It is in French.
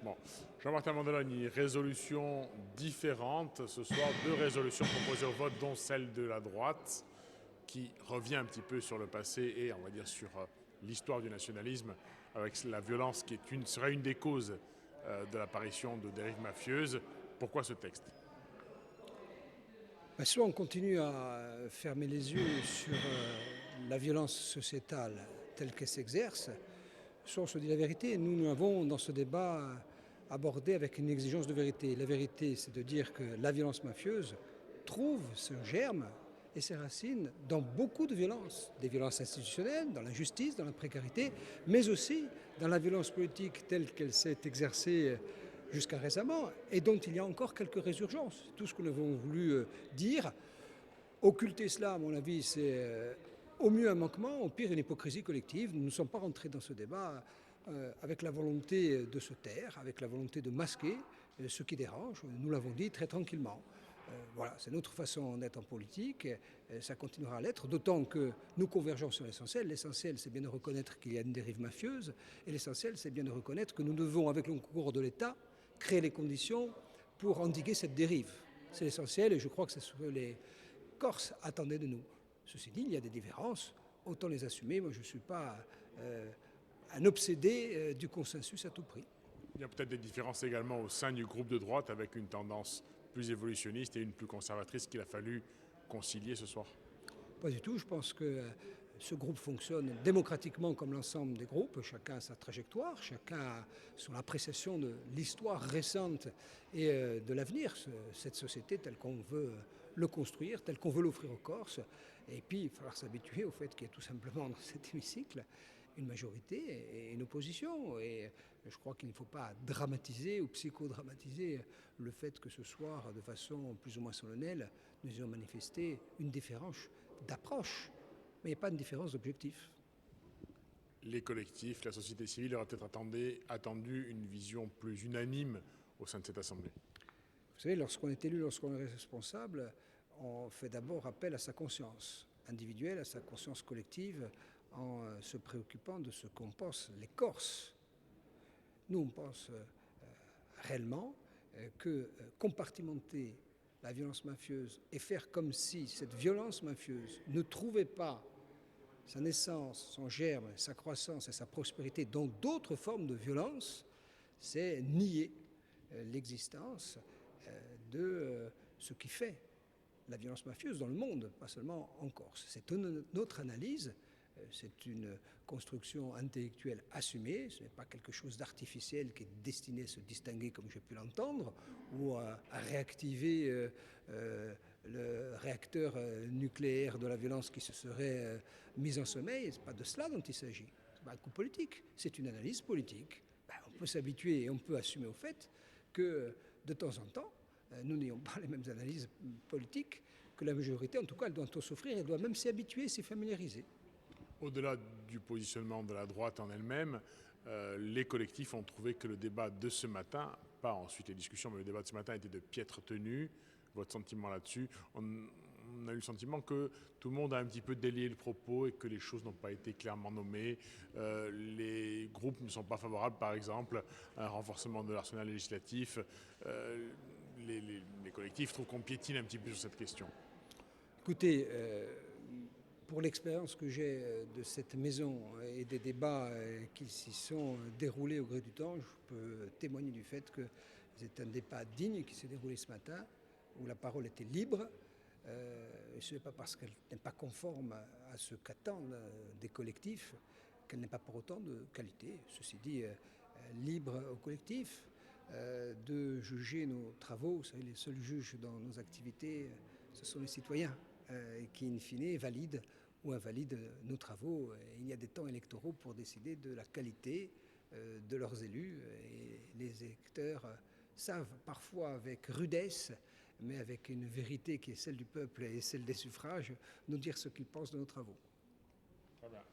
Bon, Jean-Martin Mandela, une résolution différente ce soir, deux résolutions proposées au vote, dont celle de la droite, qui revient un petit peu sur le passé et, on va dire, sur l'histoire du nationalisme, avec la violence qui serait une des causes de l'apparition de dérives mafieuses. Pourquoi ce texte? Soit on continue à fermer les yeux sur la violence sociétale telle qu'elle s'exerce, soit on se dit la vérité. Nous avons dans ce débat abordé avec une exigence de vérité. La vérité, c'est de dire que la violence mafieuse trouve son germe et ses racines dans beaucoup de violences. Des violences institutionnelles, dans l'injustice, dans la précarité, mais aussi dans la violence politique telle qu'elle s'est exercée jusqu'à récemment et dont il y a encore quelques résurgences. Tout ce que nous avons voulu dire, occulter cela, à mon avis, c'est au mieux un manquement, au pire une hypocrisie collective. Nous ne sommes pas rentrés dans ce débat avec la volonté de se taire, avec la volonté de masquer ce qui dérange. Nous l'avons dit très tranquillement. Voilà, c'est notre façon d'être en politique, ça continuera à l'être, d'autant que nous convergeons sur l'essentiel. L'essentiel, c'est bien de reconnaître qu'il y a une dérive mafieuse, et l'essentiel, c'est bien de reconnaître que nous devons, avec le concours de l'État, créer les conditions pour endiguer cette dérive. C'est l'essentiel, et je crois que c'est ce que les Corses attendaient de nous. Ceci dit, il y a des différences, autant les assumer. Moi, je ne suis pas un obsédé du consensus à tout prix. Il y a peut-être des différences également au sein du groupe de droite, avec une tendance plus évolutionniste et une plus conservatrice qu'il a fallu concilier ce soir. Pas du tout. Je pense que ce groupe fonctionne démocratiquement comme l'ensemble des groupes. Chacun a sa trajectoire, chacun a son appréciation de l'histoire récente et de l'avenir, cette société telle qu'on veut le construire, telle qu'on veut l'offrir aux Corses. Et puis, il va falloir s'habituer au fait qu'il y a tout simplement dans cet hémicycle une majorité et une opposition. Et je crois qu'il ne faut pas dramatiser ou psychodramatiser le fait que ce soir, de façon plus ou moins solennelle, nous ayons manifesté une différence d'approche, mais il n'y a pas de différence d'objectif. Les collectifs, la société civile auraient peut-être attendu une vision plus unanime au sein de cette Assemblée. Vous savez, lorsqu'on est élu, lorsqu'on est responsable, on fait d'abord appel à sa conscience individuelle, à sa conscience collective, en se préoccupant de ce qu'on pense les Corses. Nous, on pense réellement que compartimenter la violence mafieuse et faire comme si cette violence mafieuse ne trouvait pas sa naissance, son germe, sa croissance et sa prospérité dans d'autres formes de violence, c'est nier l'existence de ce qui fait la violence mafieuse dans le monde, pas seulement en Corse. C'est notre analyse, c'est une construction intellectuelle assumée, ce n'est pas quelque chose d'artificiel qui est destiné à se distinguer comme j'ai pu l'entendre, ou à réactiver le réacteur nucléaire de la violence qui se serait mis en sommeil. Ce n'est pas de cela dont il s'agit. Ce n'est pas un coup politique, c'est une analyse politique. On peut s'habituer et on peut assumer au fait que de temps en temps, nous n'ayons pas les mêmes analyses politiques que la majorité. En tout cas, elle doit en souffrir, elle doit même s'y habituer, s'y familiariser. Au-delà du positionnement de la droite en elle-même, les collectifs ont trouvé que le débat de ce matin, pas ensuite les discussions, mais le débat de ce matin était de piètre tenue. Votre sentiment là-dessus? On a eu le sentiment que tout le monde a un petit peu délié le propos et que les choses n'ont pas été clairement nommées. Les groupes ne sont pas favorables, par exemple, à un renforcement de l'arsenal législatif. Les collectifs trouvent qu'on piétine un petit peu sur cette question. Écoutez, pour l'expérience que j'ai de cette maison et des débats qui s'y sont déroulés au gré du temps, je peux témoigner du fait que c'est un débat digne qui s'est déroulé ce matin, où la parole était libre. Ce n'est pas parce qu'elle n'est pas conforme à ce qu'attendent des collectifs qu'elle n'est pas pour autant de qualité. Ceci dit, libre aux collectifs de juger nos travaux. Vous savez, les seuls juges dans nos activités, ce sont les citoyens qui, in fine, valident ou invalident nos travaux. Et il y a des temps électoraux pour décider de la qualité de leurs élus. Et les électeurs savent parfois avec rudesse, mais avec une vérité qui est celle du peuple et celle des suffrages, nous dire ce qu'ils pensent de nos travaux. Très bien.